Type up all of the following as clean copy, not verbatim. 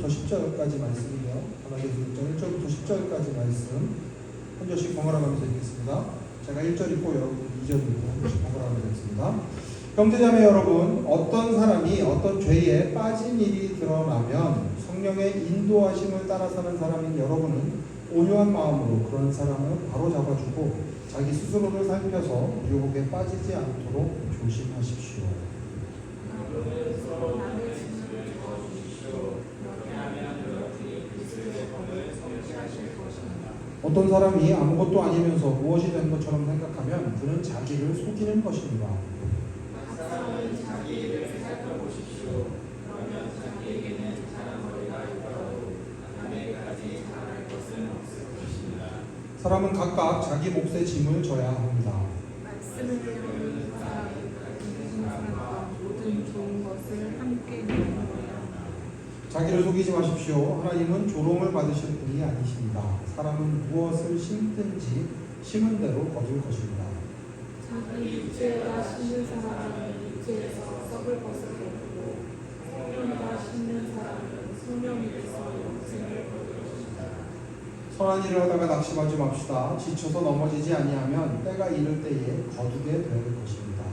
1절부터 10절까지 말씀이며 하나님께서 1절부터 10절까지 말씀 한 절씩 번갈아가면서 읽겠습니다. 제가 1절 읽고 여러분 2절 읽고 한 절씩 번갈아가면서 읽습니다. 형제자매 여러분, 어떤 사람이 어떤 죄에 빠진 일이 드러나면 성령의 인도하심을 따라 사는 사람인 여러분은 온유한 마음으로 그런 사람을 바로 잡아주고 자기 스스로를 살펴서 유혹에 빠지지 않도록 조심하십시오. 어떤 사람이 아무것도 아니면서 무엇이 된 것처럼 생각하면 그는 자기를 속이는 것입니다. 사람은 각각 자기 몫의 짐을 져야 합니다. 말씀을 들은 사람과 모든 좋은 것을 함께 나누어야 합니다. 자기를 속이지 마십시오. 하나님은 조롱을 받으실 분이 아니십니다. 사람은 무엇을 심든지 심은 대로 거둘 것입니다. 자기 육체에다 심는 사람은 육체에서 썩을 것을 거두고 성령에다 심는 사람은 성령에서 영생을 거둘 것입니다. 선한 일을 하다가 낙심하지 맙시다. 지쳐서 넘어지지 아니하면 때가 이를 때에 거두게 될 것입니다.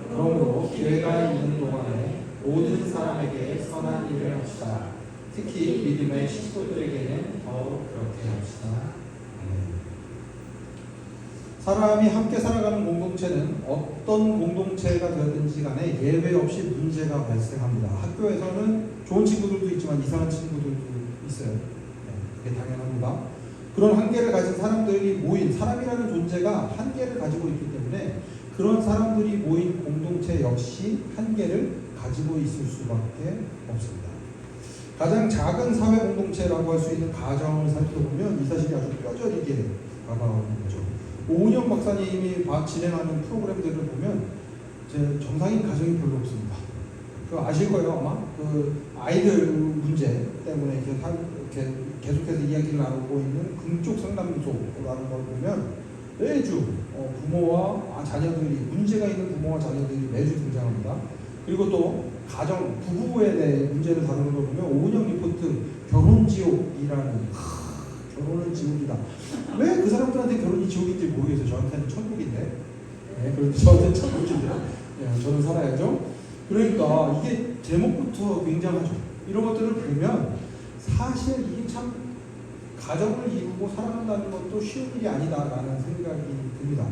그러므로 기회가 있는 동안에 모든 사람에게 선한 일을 합시다. 특히 믿음의 식구들에게는 더욱 그렇게 합시다. 사람이 함께 살아가는 공동체는 어떤 공동체가 되었든지 간에 예외 없이 문제가 발생합니다. 학교에서는 좋은 친구들도 있지만 이상한 친구들도 있어요. 그게 당연합니다. 그런 한계를 가진 사람들이 모인, 사람이라는 존재가 한계를 가지고 있기 때문에 그런 사람들이 모인 공동체 역시 한계를 가지고 있을 수밖에 없습니다. 가장 작은 사회 공동체라고 할 수 있는 가정을 살펴보면 이 사실이 아주 뼈저리게 다가오는 거죠. 오은영 박사님이 진행하는 프로그램들을 보면 정상인 가정이 별로 없습니다. 그 아실 거예요 아마. 그 아이들 문제 때문에 이렇게 계속해서 이야기를 나누고 있는 금쪽 상담소라는 걸 보면 매주 부모와 자녀들이 문제가 있는 부모와 자녀들이 매주 등장합니다. 그리고 또 가정 부부에 대해 문제를 다루는 걸 보면 오은영 리포트 결혼지옥이라는 결혼은 지옥이다. 왜 그 사람들한테 결혼이 지옥인지 모르겠어요. 저한테는 천국인데. 네, 그런데 저한테는 천국인데. 네, 저는 살아야죠. 그러니까 이게 제목부터 굉장하죠. 이런 것들을 보면 사실 이게 참 가정을 이루고 살아간다는 것도 쉬운 일이 아니다라는 생각이 듭니다.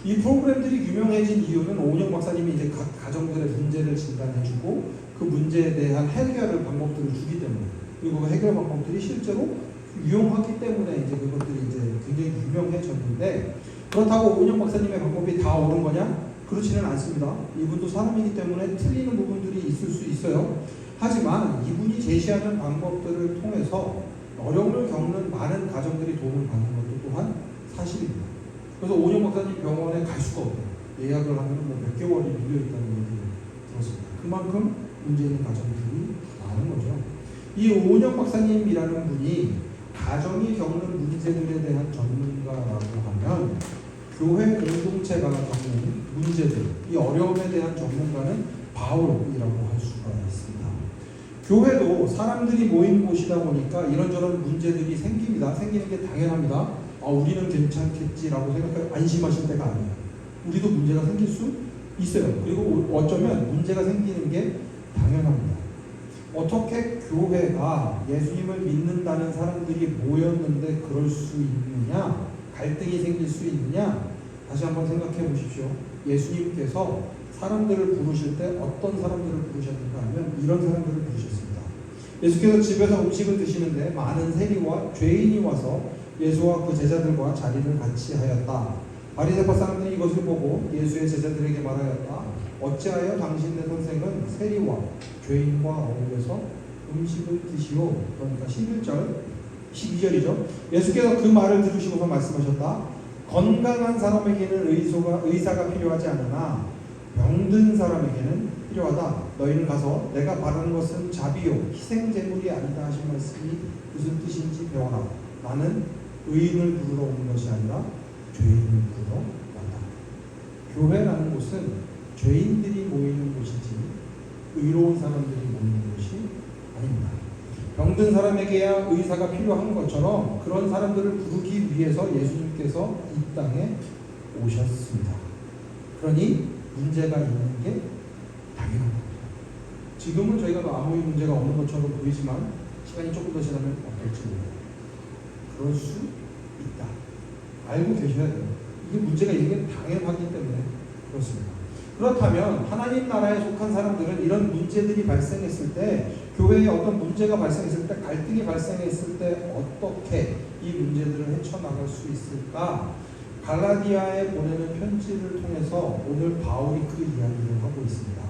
이 프로그램들이 유명해진 이유는 오은영 박사님이 이제 각 가정들의 문제를 진단해주고 그 문제에 대한 해결 방법들을 주기 때문에, 그리고 그 해결 방법들이 실제로 유용하기 때문에 이제 그것들이 이제 굉장히 유명해졌는데, 그렇다고 오은영 박사님의 방법이 다 옳은 거냐? 그렇지는 않습니다. 이분도 사람이기 때문에 틀리는 부분들이 있을 수 있어요. 하지만 이분이 제시하는 방법들을 통해서 어려움을 겪는 많은 가정들이 도움을 받는 것도 또한 사실입니다. 그래서 오은영 박사님 병원에 갈 수가 없대요. 예약을 하면 몇 개월이 밀려있다는 얘기를 들었습니다. 그만큼 문제 있는 가정들이 많은 거죠. 이 오은영 박사님이라는 분이 가정이 겪는 문제들에 대한 전문가라고 하면 교회 공동체가 겪는 문제들, 이 어려움에 대한 전문가는 바울이라고 할 수가 있습니다. 교회도 사람들이 모인 곳이다 보니까 이런저런 문제들이 생깁니다. 생기는 게 당연합니다. 우리는 괜찮겠지라고 생각하고 안심하실 때가 아니에요. 우리도 문제가 생길 수 있어요. 그리고 어쩌면 문제가 생기는 게 당연합니다. 어떻게 교회가 예수님을 믿는다는 사람들이 모였는데 그럴 수 있느냐? 갈등이 생길 수 있느냐? 다시 한번 생각해 보십시오. 예수님께서 사람들을 부르실 때 어떤 사람들을 부르셨는가 하면 이런 사람들을 부르셨습니다. 예수께서 집에서 음식을 드시는데 많은 세리와 죄인이 와서 예수와 그 제자들과 자리를 같이 하였다. 바리새파 사람들이 이것을 보고 예수의 제자들에게 말하였다. 어찌하여 당신네 선생은 세리와 죄인과 어울려서 음식을 드시오. 그러니까 11절, 12절이죠. 예수께서 그 말을 들으시고서 말씀하셨다. 건강한 사람에게는 의사가 필요하지 않으나 병든 사람에게는 필요하다. 너희는 가서 내가 바라는 것은 자비요 희생제물이 아니다 하신 말씀이 무슨 뜻인지 배워라. 나는 의인을 부르러 온 것이 아니라 죄인을 부르러 왔다. 교회라는 곳은 죄인들이 모이는 곳이지 의로운 사람들이 모이는 곳이 아닙니다. 병든 사람에게야 의사가 필요한 것처럼 그런 사람들을 부르기 위해서 예수님께서 이 땅에 오셨습니다. 그러니 문제가 있는 게 당연한 겁니다. 지금은 저희가 아무 문제가 없는 것처럼 보이지만 시간이 조금 더 지나면 어떨지 모릅니다. 그럴 수 있다. 알고 계셔야 돼요. 이게 문제가 있는 게 당연하기 때문에 그렇습니다. 그렇다면 하나님 나라에 속한 사람들은 이런 문제들이 발생했을 때, 교회에 어떤 문제가 발생했을 때, 갈등이 발생했을 때 어떻게 이 문제들을 헤쳐나갈 수 있을까? 갈라디아에 보내는 편지를 통해서 오늘 바울이 그 이야기를 하고 있습니다.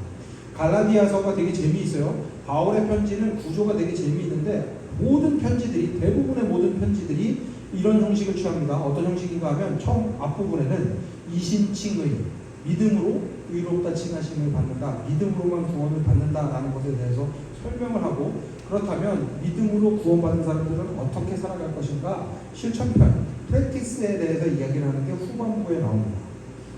갈라디아서가 되게 재미있어요. 바울의 편지는 구조가 되게 재미있는데 모든 편지들이, 대부분의 모든 편지들이 이런 형식을 취합니다. 어떤 형식인가 하면 처음 앞부분에는 이신칭의, 믿음으로 의롭다 칭하심을 받는다, 믿음으로만 구원을 받는다라는 것에 대해서 설명을 하고, 그렇다면 믿음으로 구원받은 사람들은 어떻게 살아갈 것인가, 실천편, 프랙티스에 대해서 이야기를 하는 게 후반부에 나옵니다.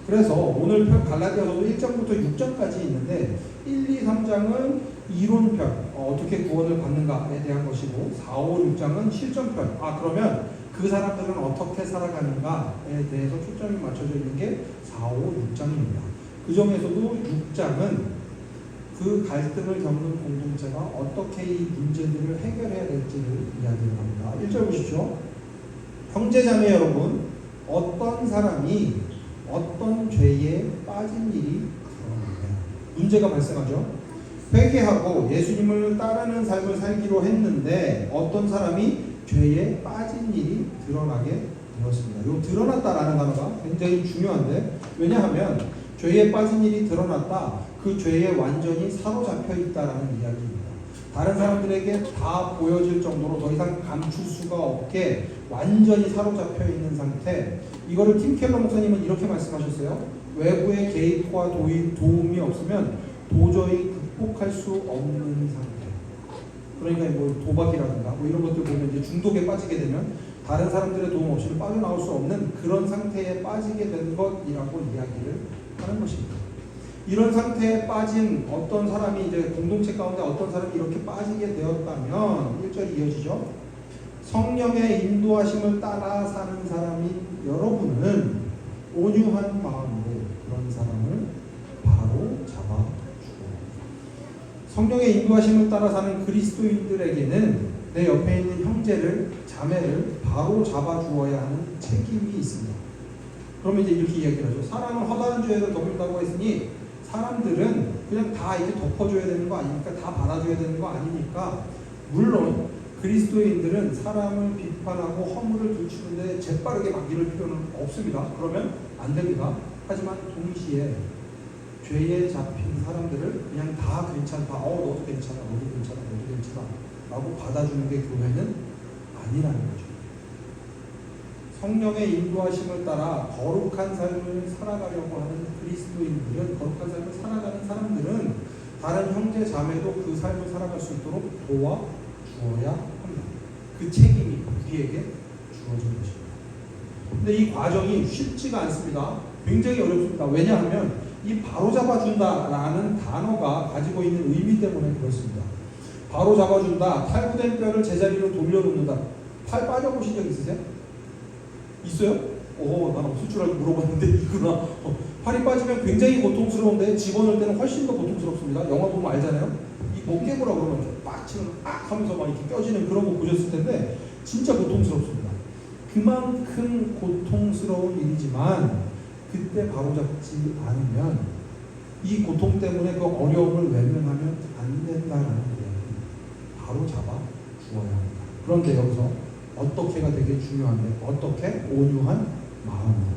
그래서 오늘 갈라디아서도 1장부터 6장까지 있는데 1, 2, 3장은 이론편, 어떻게 구원을 받는가에 대한 것이고 4, 5, 6장은 실전편, 그러면 그 사람들은 어떻게 살아가는가에 대해서 초점이 맞춰져 있는 게 4, 5, 6장입니다. 그 중에서도 6장은 그 갈등을 겪는 공동체가 어떻게 이 문제들을 해결해야 될지를 이야기를 합니다. 1절 보십시오. 형제자매 여러분, 어떤 사람이 어떤 죄에 빠진 일이 드러나면 문제가 발생하죠. 회개하고 예수님을 따르는 삶을 살기로 했는데 어떤 사람이 죄에 빠진 일이 드러나게 되었습니다. 이 드러났다라는 단어가 굉장히 중요한데, 왜냐하면 죄에 빠진 일이 드러났다, 그 죄에 완전히 사로잡혀 있다라는 이야기입니다. 다른 사람들에게 다 보여질 정도로 더 이상 감출 수가 없게 완전히 사로잡혀 있는 상태. 이거를 팀 켈러 목사님은 이렇게 말씀하셨어요. 외부의 개입과 도움이 없으면 도저히 극복할 수 없는 상태. 그러니까 뭐 도박이라든가 뭐 이런 것들 보면 이제 중독에 빠지게 되면 다른 사람들의 도움 없이는 빠져나올 수 없는 그런 상태에 빠지게 된 것이라고 이야기를 하는 것입니다. 이런 상태에 빠진 어떤 사람이, 이제 공동체 가운데 어떤 사람이 이렇게 빠지게 되었다면 1절이 이어지죠. 성령의 인도하심을 따라 사는 사람인 여러분은 온유한 마음으로 그런 사람을 바로 잡아주고, 성령의 인도하심을 따라 사는 그리스도인들에게는 내 옆에 있는 형제를, 자매를 바로 잡아주어야 하는 책임이 있습니다. 그러면 이제 이렇게 이야기를 하죠. 사람은 허다한 죄를 덮는다고 했으니 사람들은 그냥 다 이렇게 덮어줘야 되는 거 아닙니까? 다 받아줘야 되는 거 아닙니까? 물론 그리스도인들은 사람을 비판하고 허물을 들추는데 재빠르게 맡길 필요는 없습니다. 그러면 안 됩니다. 하지만 동시에 죄에 잡힌 사람들을 그냥 다 괜찮다, 너도 괜찮아, 너도 괜찮아, 너도 괜찮아 라고 받아주는 게 교회는 아니라는 거죠. 성령의 인도하심을 따라 거룩한 삶을 살아가려고 하는 그리스도인들은, 거룩한 삶을 살아가는 사람들은 다른 형제 자매도 그 삶을 살아갈 수 있도록 도와주어야 합니다. 그 책임이 우리에게 주어진 것입니다. 근데 이 과정이 쉽지가 않습니다. 굉장히 어렵습니다. 왜냐하면 이 바로잡아준다라는 단어가 가지고 있는 의미 때문에 그렇습니다. 바로잡아준다, 탈구된 뼈를 제자리로 돌려놓는다. 팔 빠져보신 적 있으세요? 있어요? 난 없을 줄 알고 물어봤는데 있구나. 팔이 빠지면 굉장히 고통스러운데 집어넣을 때는 훨씬 더 고통스럽습니다. 영화 보면 알잖아요. 이 목깨구라 그러면 빡 치면 하면서 막 이렇게 껴지는 그런 거 보셨을 텐데 진짜 고통스럽습니다. 그만큼 고통스러운 일이지만 그때 바로잡지 않으면 이 고통 때문에 그 어려움을 외면하면 안 된다는 이야기. 바로잡아 주어야 합니다. 그런데 여기서 어떻게가 되게 중요한데, 어떻게? 온유한 마음으로.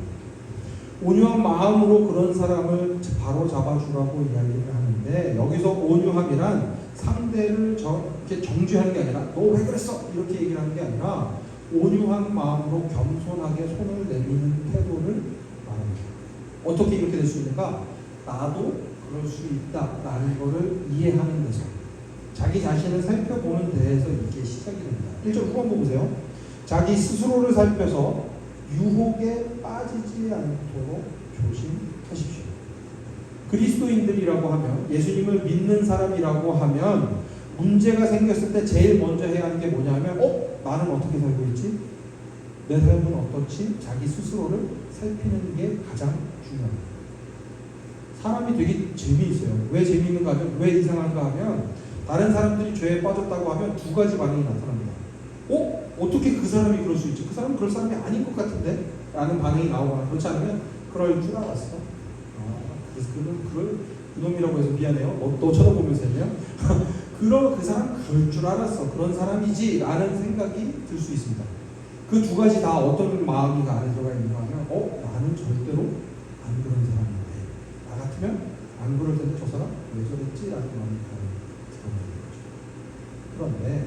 온유한 마음으로 그런 사람을 바로 잡아주라고 이야기를 하는데, 여기서 온유함이란 상대를 이렇게 정죄하는 게 아니라 너 왜 그랬어? 이렇게 얘기를 하는 게 아니라 온유한 마음으로 겸손하게 손을 내미는 태도를 말합니다. 어떻게 이렇게 될 수 있는가? 나도 그럴 수 있다라는 것을 이해하는 데서, 자기 자신을 살펴보는 데에서 이게 시작이 됩니다. 1절 후반부 보세요. 자기 스스로를 살펴서 유혹에 빠지지 않도록 조심하십시오. 그리스도인들이라고 하면, 예수님을 믿는 사람이라고 하면 문제가 생겼을 때 제일 먼저 해야 하는 게 뭐냐면 나는 어떻게 살고 있지? 내 삶은 어떻지? 자기 스스로를 살피는 게 가장 중요합니다. 사람이 되게 재미있어요. 왜 재미있는가 하면, 왜 이상한가 하면, 다른 사람들이 죄에 빠졌다고 하면 두 가지 반응이 나타납니다. 어떻게 그 사람이 그럴 수 있지? 그 사람은 그럴 사람이 아닌 것 같은데? 라는 반응이 나오거나, 그렇지 않으면 그럴 줄 알았어. 그래서 그놈이라고 해서 미안해요. 너 쳐다보면서 했네요. 그 사람 그럴 줄 알았어. 그런 사람이지. 라는 생각이 들 수 있습니다. 그 두 가지 다 어떤 마음이 그 안에 들어가 있는가 하면, 나는 절대로 안 그런 사람인데. 나 같으면 안 그럴 텐데 저 사람 왜 저랬지? 라는 마음이 들어가는 거죠. 그런데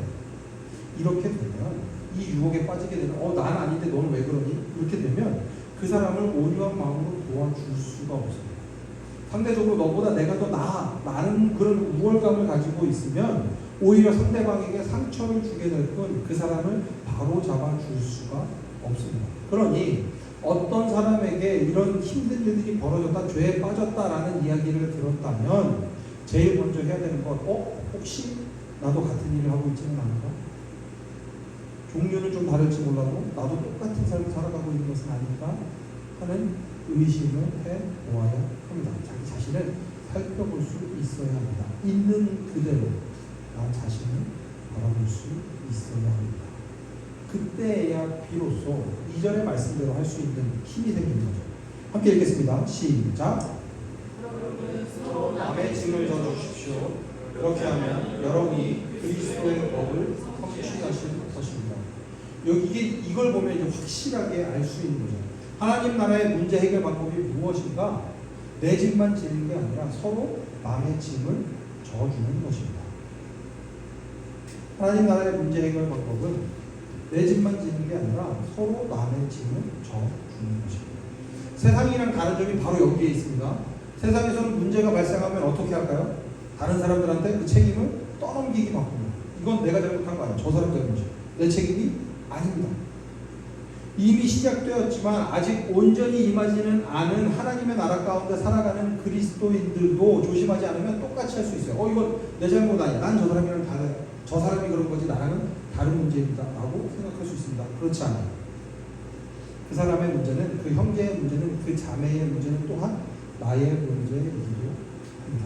이렇게 되면 이 유혹에 빠지게 되면 난 아닌데 너는 왜 그러니? 이렇게 되면 그 사람을 온유한 마음으로 도와줄 수가 없어요. 상대적으로 너보다 내가 더 나아 라는 그런 우월감을 가지고 있으면 오히려 상대방에게 상처를 주게 될 뿐 그 사람을 바로 잡아줄 수가 없습니다. 그러니 어떤 사람에게 이런 힘든 일들이 벌어졌다, 죄에 빠졌다라는 이야기를 들었다면 제일 먼저 해야 되는 건 혹시 나도 같은 일을 하고 있지는 않을까? 종류는 좀 다를지 몰라도 나도 똑같은 삶을 살아가고 있는 것은 아닐까 하는 의심을 해보아야 합니다. 자기 자신을 살펴볼 수 있어야 합니다. 있는 그대로 나 자신을 바라볼 수 있어야 합니다. 그때야 비로소 2절의 말씀대로 할 수 있는 힘이 생기는 거죠. 함께 읽겠습니다. 시작. 서로 남의 짐을 져주십시오. 그렇게 하면 여러분이 그리스도의 법을 성취하실 것입니다. 이걸 보면 이제 확실하게 알 수 있는 거죠. 하나님 나라의 문제 해결 방법이 무엇인가? 내 짐만 지는 게 아니라 서로 남의 짐을 져주는 것입니다. 하나님 나라의 문제 해결 방법은 내 짐만 지는 게 아니라 서로 남의 짐을 져주는 것입니다. 세상이랑 다른 점이 바로 여기에 있습니다. 세상에서는 문제가 발생하면 어떻게 할까요? 다른 사람들한테 그 책임을 떠넘기기 바쁩니다. 이건 내가 잘못한 거 아니야. 저 사람 때문이죠. 내 책임이 아닙니다. 이미 시작되었지만 아직 온전히 임하지는 않은 하나님의 나라 가운데 살아가는 그리스도인들도 조심하지 않으면 똑같이 할 수 있어요. 이건 내 잘못 아니야. 난 저 사람이랑 다른, 저 사람이 그런 거지 나랑은 다른 문제입니다. 라고 생각할 수 있습니다. 그렇지 않아요. 그 사람의 문제는, 그 형제의 문제는, 그 자매의 문제는 또한 나의 문제이기도 합니다.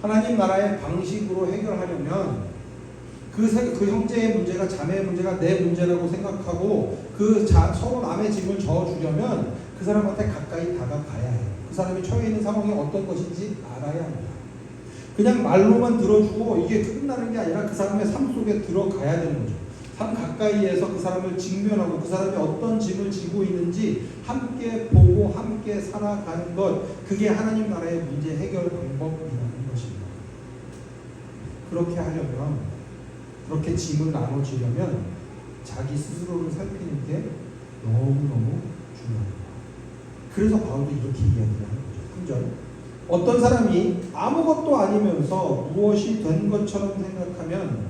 하나님 나라의 방식으로 해결하려면 그 형제의 문제가, 자매의 문제가 내 문제라고 생각하고 서로 남의 짐을 져주려면 그 사람한테 가까이 다가가야 해요. 그 사람이 처해 있는 상황이 어떤 것인지 알아야 합니다. 그냥 말로만 들어주고 이게 끝나는 게 아니라 그 사람의 삶 속에 들어가야 되는 거죠. 삶 가까이에서 그 사람을 직면하고 그 사람이 어떤 짐을 지고 있는지 함께 보고 함께 살아가는 것, 그게 하나님 나라의 문제 해결 방법이라는 것입니다. 그렇게 하려면, 그렇게 짐을 나눠주려면 자기 스스로를 살피는 게 너무너무 중요합니다. 그래서 바울도 이렇게 이야기를 하는 거죠. 3절. 어떤 사람이 아무것도 아니면서 무엇이 된 것처럼 생각하면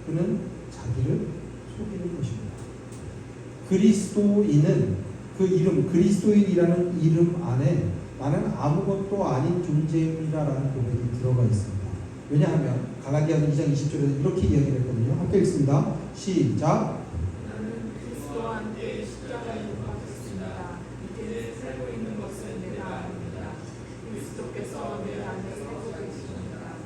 그는 자기를 속이는 것입니다. 그리스도인은 그 이름, 그리스도인이라는 이름 안에 나는 아무것도 아닌 존재입니다라는 고백이 들어가 있습니다. 왜냐하면 갈라디아서 2장 20절에서 이렇게 이야기를 했거든요. 함께 읽습니다. 시작. 나는 그리스도와 함께 십자가에 못 박혔습니다. 이제 살고 있는 것은 내가 아닙니다. 그리스도께서 내 안에 살고 계십니다.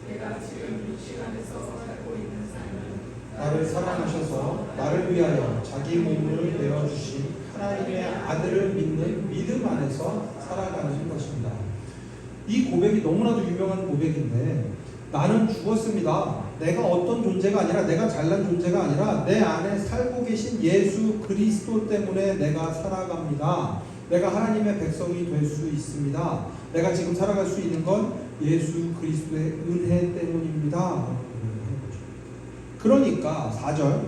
내가 지금 이 시간에서 살고 있는 삶은 나를 사랑하셔서 나를 위하여 자기 몸을 내어주신 하나님의 아들을 믿는 믿음 안에서 살아가는 것입니다. 이 고백이 너무나도 유명한 고백인데, 나는 죽었습니다. 내가 어떤 존재가 아니라, 내가 잘난 존재가 아니라 내 안에 살고 계신 예수 그리스도 때문에 내가 살아갑니다. 내가 하나님의 백성이 될 수 있습니다. 내가 지금 살아갈 수 있는 건 예수 그리스도의 은혜 때문입니다. 그러니까 4절,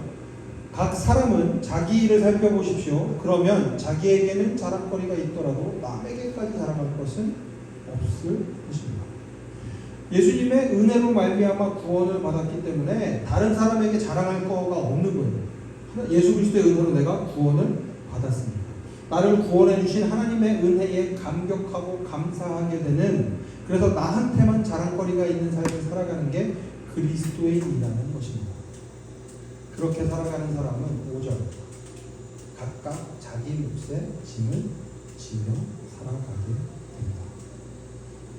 각 사람은 자기 일을 살펴보십시오. 그러면 자기에게는 자랑거리가 있더라도 남에게까지 자랑할 것은 없을 것입니다. 예수님의 은혜로 말미암아 구원을 받았기 때문에 다른 사람에게 자랑할 거가 없는 거예요. 예수 그리스도의 은혜로 내가 구원을 받았습니다. 나를 구원해 주신 하나님의 은혜에 감격하고 감사하게 되는, 그래서 나한테만 자랑거리가 있는 삶을 살아가는 게 그리스도인이라는 것입니다. 그렇게 살아가는 사람은 5절 각각 자기 몫의 짐을 지며 살아가게 됩니다.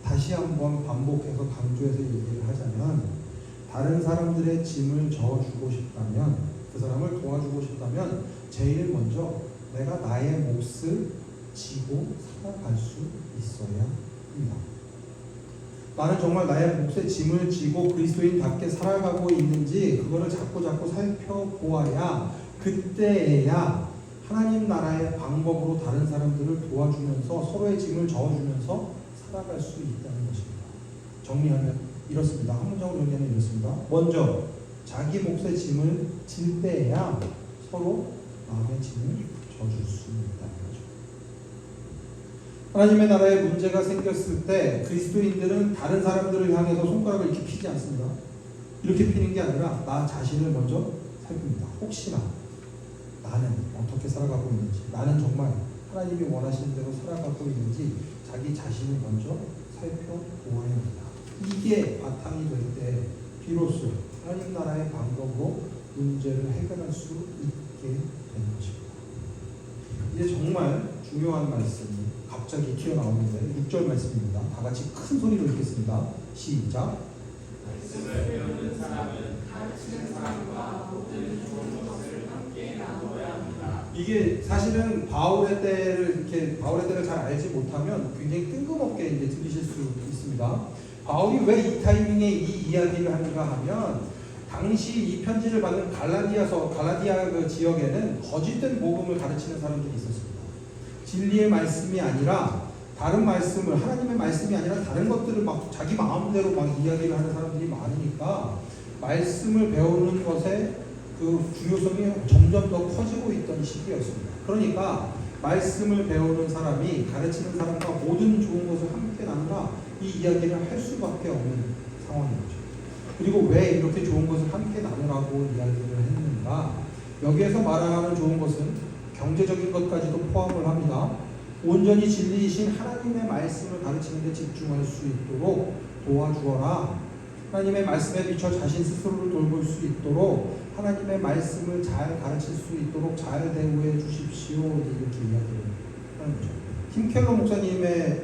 다시 한번 반복해서 강조해서 얘기를 하자면 다른 사람들의 짐을 져주고 싶다면 그 사람을 도와주고 싶다면 제일 먼저 내가 나의 몫을 지고 살아갈 수 있어야 합니다. 나는 정말 나의 몫의 짐을 지고 그리스도인답게 살아가고 있는지 그거를 자꾸 살펴보아야 그때에야 하나님 나라의 방법으로 다른 사람들을 도와주면서 서로의 짐을 져주면서 살아갈 수 있다는 것입니다. 정리하면 이렇습니다. 한 문장으로 정리하면 이렇습니다. 먼저 자기 몫의 짐을 질 때에야 서로 마음의 짐을 져줄 수 있다는 거죠. 하나님의 나라에 문제가 생겼을 때 그리스도인들은 다른 사람들을 향해서 손가락을 이렇게 피지 않습니다. 이렇게 피는 게 아니라 나 자신을 먼저 살핍니다. 혹시나 나는 어떻게 살아가고 있는지, 나는 정말 하나님이 원하시는 대로 살아가고 있는지 자기 자신을 먼저 살펴보아야 합니다. 이게 바탕이 될 때 비로소 하나님 나라의 방법으로 문제를 해결할 수 있게 되는 것입니다. 이제 정말 중요한 말씀이 갑자기 튀어나오는데 6절 말씀입니다. 다 같이 큰 소리로 읽겠습니다. 시작. 말씀을 배우는 사람은 가르치는 사람과 모든 좋은 것을 함께 나누어야 합니다. 이게 사실은 바울의 때를 잘 알지 못하면 굉장히 뜬금없게 이제 들리실 수 있습니다. 바울이 왜 이 타이밍에 이 이야기를 하는가 하면 당시 이 편지를 받은 갈라디아 그 지역에는 거짓된 복음을 가르치는 사람들이 있었습니다. 진리의 말씀이 아니라 다른 말씀을 하나님의 말씀이 아니라 다른 것들을 막 자기 마음대로 막 이야기를 하는 사람들이 많으니까 말씀을 배우는 것에 그 중요성이 점점 더 커지고 있던 시기였습니다. 그러니까 말씀을 배우는 사람이 가르치는 사람과 모든 좋은 것을 함께 나누라 이 이야기를 할 수밖에 없는 상황인 거죠. 그리고 왜 이렇게 좋은 것을 함께 나누라고 이야기를 했는가? 여기에서 말하는 좋은 것은 경제적인 것까지도 포함을 합니다. 온전히 진리이신 하나님의 말씀을 가르치는 데 집중할 수 있도록 도와주어라. 하나님의 말씀에 비춰 자신 스스로를 돌볼 수 있도록 하나님의 말씀을 잘 가르칠 수 있도록 잘 대우해 주십시오. 이렇게 이야기를 하는 거죠. 팀켈러 목사님의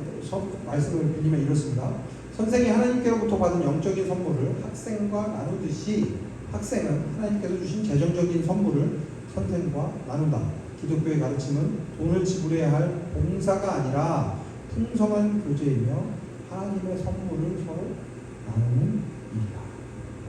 말씀을 빌리면 이렇습니다. 선생이 하나님께로부터 받은 영적인 선물을 학생과 나누듯이 학생은 하나님께서 주신 재정적인 선물을 선생과 나눈다. 기독교의 가르침은 돈을 지불해야 할 봉사가 아니라 풍성한 교제이며 하나님의 선물을 서로 나누는 일이다.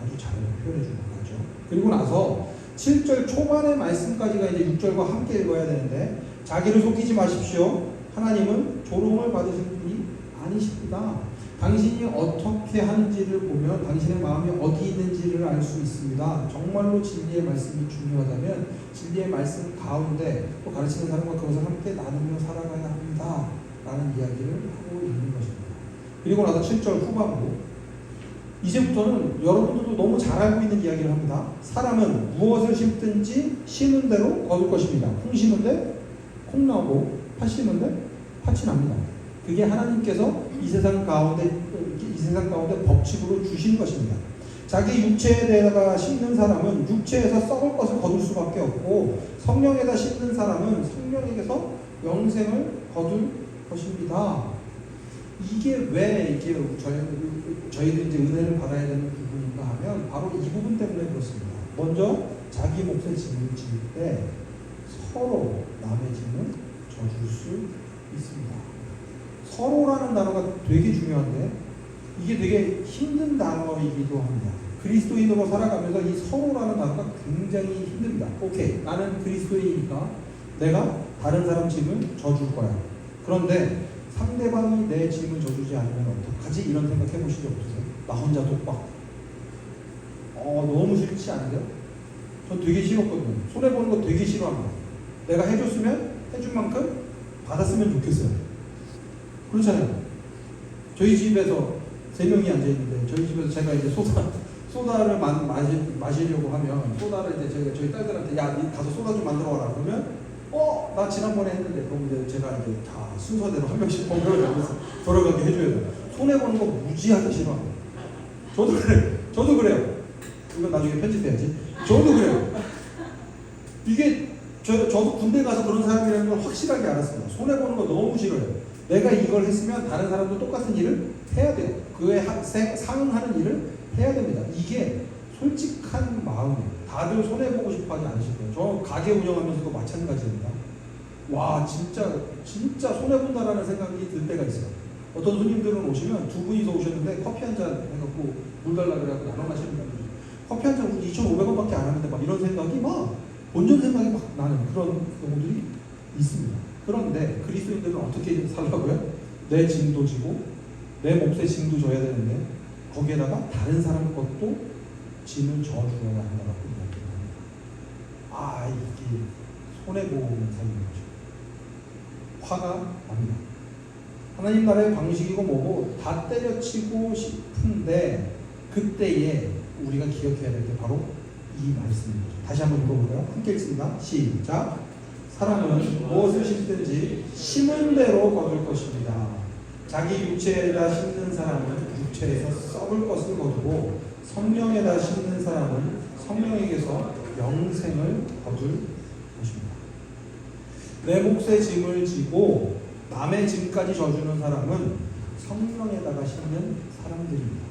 아주 잘 표현해 준 거죠. 그리고 나서 7절 초반의 말씀까지가 이제 6절과 함께 읽어야 되는데 자기를 속이지 마십시오. 하나님은 조롱을 받으실 분이 아니십니다. 당신이 어떻게 하는지를 보면 당신의 마음이 어디 있는지를 알 수 있습니다. 정말로 진리의 말씀이 중요하다면 진리의 말씀 가운데 또 가르치는 사람과 그것을 함께 나누며 살아가야 합니다. 라는 이야기를 하고 있는 것입니다. 그리고 나서 7절 후반부 이제부터는 여러분들도 너무 잘 알고 있는 이야기를 합니다. 사람은 무엇을 심든지 심은 대로 거둘 것입니다. 콩 심은데 콩 나오고 팥 심은데 팥이 납니다. 그게 하나님께서 이 세상 가운데 법칙으로 주신 것입니다. 자기 육체에 대해다가 심는 사람은 육체에서 썩을 것을 거둘 수밖에 없고 성령에다 심는 사람은 성령에게서 영생을 거둘 것입니다. 이게 왜 이게 저희들이 이제 은혜를 받아야 되는 부분인가 하면 바로 이 부분 때문에 그렇습니다. 먼저 자기 몫의 짐을 질 때 서로 남의 짐을 져줄 수 있습니다. 서로라는 단어가 되게 중요한데 이게 되게 힘든 단어이기도 합니다. 그리스도인으로 살아가면서 이 서로라는 단어가 굉장히 힘듭니다. 오케이, 나는 그리스도인이니까 내가 다른 사람 짐을 져줄 거야. 그런데 상대방이 내 짐을 져주지 않으면 어떡하지? 이런 생각 해보신 적 없으세요? 나 혼자 독박. 너무 싫지 않으세요? 전 되게 싫었거든요. 손해보는 거 되게 싫어합니다. 내가 해줬으면 해준 만큼 받았으면 좋겠어요. 그렇잖아요. 저희 집에서 3명이 앉아있는데 저희 집에서 제가 이제 소다를 마시려고 하면 소다를 이제 저희 딸들한테 야, 니 가서 소다 좀 만들어 와라. 그러면 나 지난번에 했는데 그럼 이제 제가 이제 다 순서대로 한 명씩 번갈아가면서 돌아가게 해줘야 돼요. 손해보는 거 무지하게 싫어합니다. 저도 그래요. 이건 나중에 편집해야지. 저도 그래요. 이게 저도 군대 가서 그런 사람이라는 걸 확실하게 알았습니다. 손해보는 거 너무 싫어요. 내가 이걸 했으면 다른 사람도 똑같은 일을 해야 돼요. 그에 상응하는 일을 해야 됩니다. 이게 솔직한 마음이에요. 다들 손해보고 싶어 하지 않으실 거예요. 저 가게 운영하면서도 마찬가지입니다. 와, 진짜 손해본다라는 생각이 들 때가 있어요. 어떤 손님들은 오시면 두 분이서 오셨는데 커피 한 잔 해갖고 물 달라 그래갖고 나눠 마시는 분들, 커피 한 잔 2,500원밖에 안 하는데 막 이런 생각이 막 본전 생각이 막 나는 그런 경우들이 있습니다. 그런데 그리스도인들은 어떻게 살라고요? 내 짐도 지고 내 몫의 짐도 져야 되는데 거기에다가 다른 사람 것도 짐을 져주어야 한다고 이야기합니다. 아, 이게 손해보는 삶인 거죠. 화가 납니다. 하나님 나라의 방식이고 뭐고 다 때려치고 싶은데 그때에 우리가 기억해야 될 게 바로 이 말씀입니다. 다시 한번 읽어볼까요? 함께 읽습니다. 시작. 사람은 무엇을 심든지 심은 대로 거둘 것입니다. 자기 육체에다 심는 사람은 육체에서 썩을 것을 거두고 성령에다 심는 사람은 성령에게서 영생을 거둘 것입니다. 내 몫의 짐을 지고 남의 짐까지 져주는 사람은 성령에다가 심는 사람들입니다.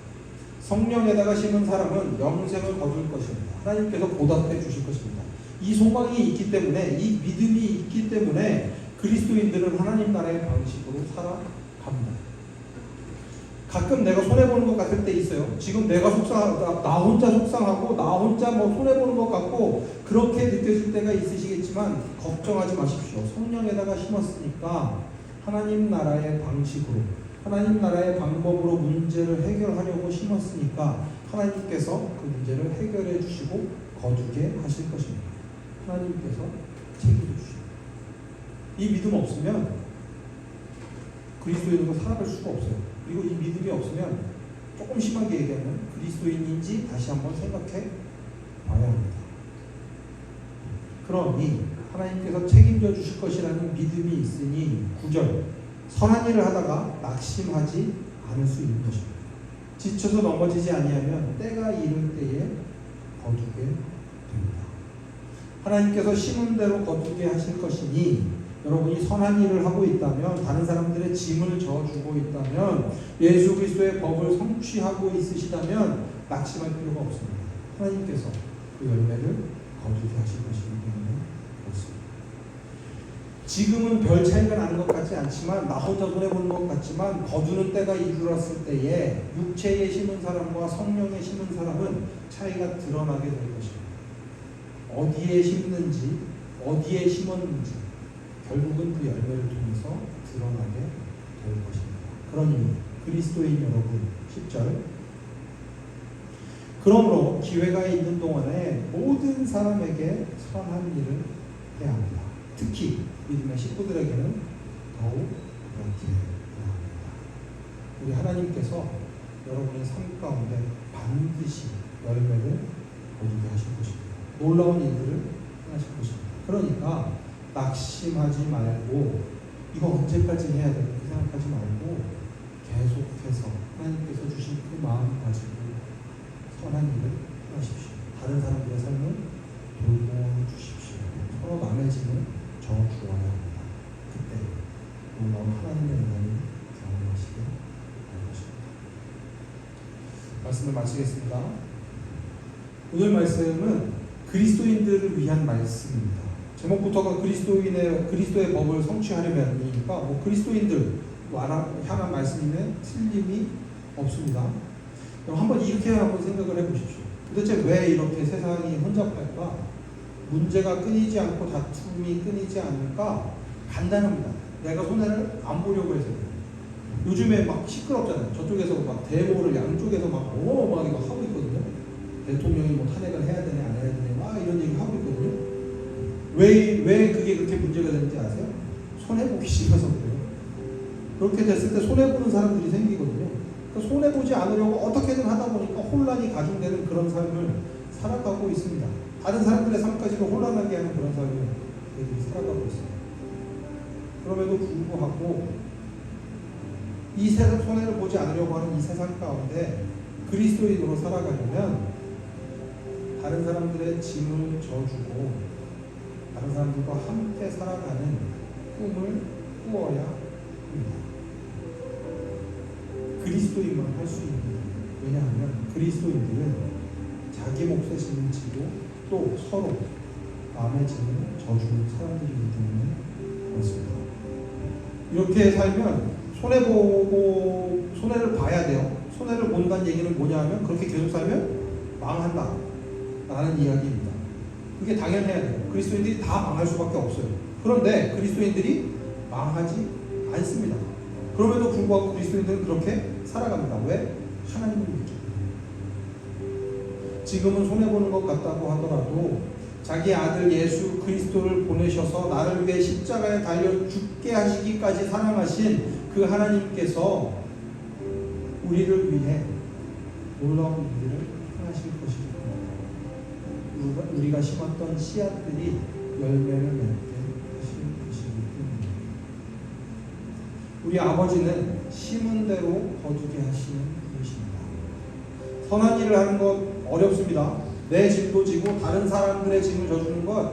성령에다가 심은 사람은 영생을 거둘 것입니다. 하나님께서 보답해 주실 것입니다. 이 소망이 있기 때문에, 이 믿음이 있기 때문에 그리스도인들은 하나님 나라의 방식으로 살아갑니다. 가끔 내가 손해보는 것 같을 때 있어요. 지금 내가 나 혼자 속상하고 나 혼자 뭐 손해보는 것 같고 그렇게 느껴질 때가 있으시겠지만 걱정하지 마십시오. 성령에다가 심었으니까 하나님 나라의 방식으로, 하나님 나라의 방법으로 문제를 해결하려고 심었으니까 하나님께서 그 문제를 해결해 주시고 거두게 하실 것입니다. 하나님께서 책임져 주십니다. 이 믿음 없으면 그리스도인으로 살아갈 수가 없어요. 그리고 이 믿음이 없으면 조금 심하게 얘기하면 그리스도인인지 다시 한번 생각해 봐야 합니다. 그러니 하나님께서 책임져 주실 것이라는 믿음이 있으니 9절 선한 일을 하다가 낙심하지 않을 수 있는 것입니다. 지쳐서 넘어지지 아니하면 때가 이를 때에 거두게 됩니다. 하나님께서 심은 대로 거두게 하실 것이니 여러분이 선한 일을 하고 있다면, 다른 사람들의 짐을 져주고 있다면, 예수 그리스도의 법을 성취하고 있으시다면 낙심할 필요가 없습니다. 하나님께서 그 열매를 거두게 하실 것이기 때문에 그렇습니다. 지금은 별 차이가 나는 것 같지 않지만, 나 혼자 손해보는 것 같지만 거두는 때가 이르렀을 때에 육체에 심은 사람과 성령에 심은 사람은 차이가 드러나게 될 것입니다. 어디에 심는지, 어디에 심었는지 결국은 그 열매를 통해서 드러나게 될 것입니다. 그러니 그리스도인 여러분, 10절 그러므로 기회가 있는 동안에 모든 사람에게 선한 일을 해야 합니다. 특히 믿음의 식구들에게는 더욱 그렇게 해야 합니다. 우리 하나님께서 여러분의 삶 가운데 반드시 열매를 거두게 하실 것입니다. 놀라운 일들을 하실 것입니다. 그러니까 낙심하지 말고 이거 언제까지 해야 돼? 그렇게 생각하지 말고 계속해서 하나님께서 주신 그 마음 가지고 선한 일을 하십시오. 다른 사람들의 삶을 돌보주십시오. 서로 남의 짐을 져주어야 합니다. 그때 놀라운 하나님의 은혜를 경험하시게 될 것입니다. 말씀을 마치겠습니다. 오늘 말씀은 그리스도인들을 위한 말씀입니다. 제목부터가 그리스도의 법을 성취하려면이니까 뭐 그리스도인들 향한 말씀이면 틀림이 없습니다. 그럼 한번 이렇게 한번 생각을 해보십시오. 도대체 왜 이렇게 세상이 혼잡할까? 문제가 끊이지 않고 다툼이 끊이지 않을까? 간단합니다. 내가 손해를 안 보려고 해서. 요즘에 막 시끄럽잖아요. 저쪽에서 막 데모를 양쪽에서 막 어마어마하게 막 하고 있거든요. 대통령이 뭐 탄핵을 해야 되냐 안 해야 되냐 막 이런 얘기 하고 있거든요. 왜 그게 그렇게 문제가 되는지 아세요? 손해보기 싫어서 그래요. 그렇게 됐을 때 손해보는 사람들이 생기거든요. 그러니까 손해보지 않으려고 어떻게든 하다 보니까 혼란이 가중되는 그런 삶을 살아가고 있습니다. 다른 사람들의 삶까지도 혼란하게 하는 그런 삶을 저희들이 살아가고 있습니다. 그럼에도 불구하고 이 세상 손해를 보지 않으려고 하는 이 세상 가운데 그리스도인으로 살아가려면 다른 사람들의 짐을 져주고 다른 사람들과 함께 살아가는 꿈을 꾸어야 합니다. 그리스도인만 할 수 있는 일이에요. 왜냐하면 그리스도인들은 자기 몫의 짐을 지고 또 서로 남의 짐을 져주는 사람들이기 때문에 그렇습니다. 이렇게 살면 손해보고 손해를 봐야 돼요. 손해를 본다는 얘기는 뭐냐 하면 그렇게 계속 살면 망한다 라는 이야기입니다. 그게 당연해야 돼요. 그리스도인들이 다 망할 수밖에 없어요. 그런데 그리스도인들이 망하지 않습니다. 그럼에도 불구하고 그리스도인들은 그렇게 살아갑니다. 왜? 하나님을 믿죠. 지금은 손해보는 것 같다고 하더라도 자기 아들 예수 그리스도를 보내셔서 나를 위해 십자가에 달려 죽게 하시기까지 사랑하신 그 하나님께서 우리를 위해 놀라운 일을 하실 것이기 때문에 우리가 심었던 씨앗들이 열매를 맺게 하실 것이기 때문에 우리 아버지는 심은 대로 거두게 하시는 분이십니다. 선한 일을 하는 것 어렵습니다. 내 짐도 지고 다른 사람들의 짐을 져주는 것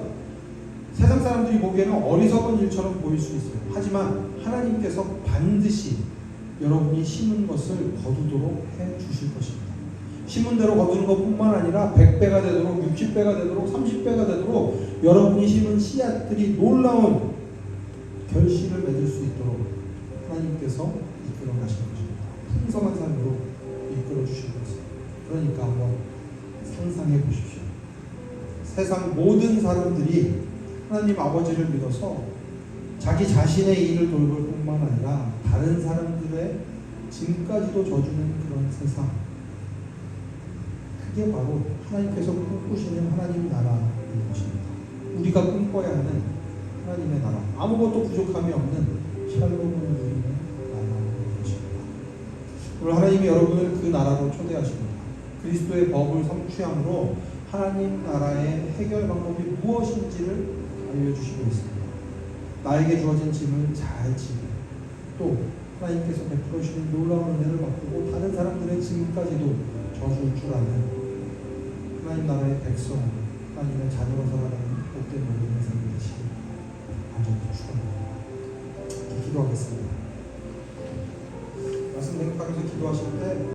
세상 사람들이 보기에는 어리석은 일처럼 보일 수 있어요. 하지만 하나님께서 반드시 여러분이 심은 것을 거두도록 해 주실 것입니다. 심은 대로 거두는 것뿐만 아니라 100배가 되도록 60배가 되도록 30배가 되도록 여러분이 심은 씨앗들이 놀라운 결실을 맺을 수 있도록 하나님께서 이끌어 가실 것입니다. 풍성한 삶으로 이끌어 주실 것입니다. 그러니까 한번 상상해 보십시오. 세상 모든 사람들이 하나님 아버지를 믿어서 자기 자신의 일을 돌볼 뿐만 아니라 다른 사람들의 짐까지도 져주는 그런 세상, 그게 바로 하나님께서 꿈꾸시는 하나님 나라인 것입니다. 우리가 꿈꿔야 하는 하나님의 나라, 아무것도 부족함이 없는 샬롬을 누리는 나라인 것입니다. 오늘 하나님이 여러분을 그 나라로 초대하십니다. 그리스도의 법을 성취함으로 하나님 나라의 해결 방법이 무엇인지를 알려주시고 있습니다. 나에게 주어진 짐을 잘 지고 또 하나님께서 베풀어 주시는 놀라운 은혜를 맛보고 다른 사람들의 짐까지도 져줄 줄 아는 하나님 나라의 백성, 하나님의 자녀로 살아가는 복된 모든 삶이 되시길 간절히 축원합니다. 기도하겠습니다. 말씀 생각하면서 기도하실 때